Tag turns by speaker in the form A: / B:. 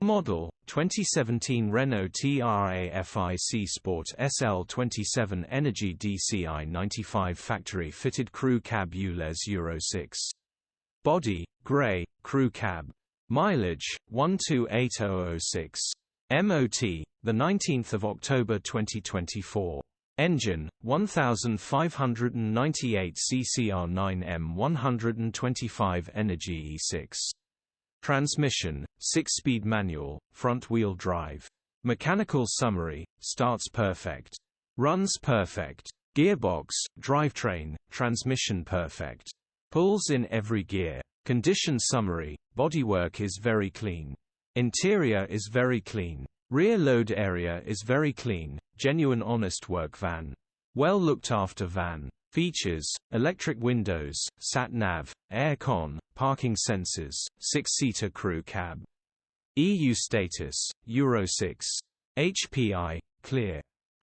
A: Model, 2017 Renault Trafic Sport SL27 Energy dCi 95 Factory-fitted crew cab ULEZ Euro 6. Body, grey, crew cab. Mileage, 128006. MOT, 19 October 2024. Engine, 1598 CCR9M 125 Energy E6. Transmission, 6-speed manual, front-wheel drive. Mechanical summary, starts perfect. Runs perfect. Gearbox, drivetrain, transmission perfect. Pulls in every gear. Condition summary, bodywork is very clean. Interior is very clean. Rear load area is very clean, genuine honest work van. Well looked after van. Features, electric windows, sat-nav, air-con, parking sensors, 6-seater crew cab. EU status, Euro 6. HPI, clear.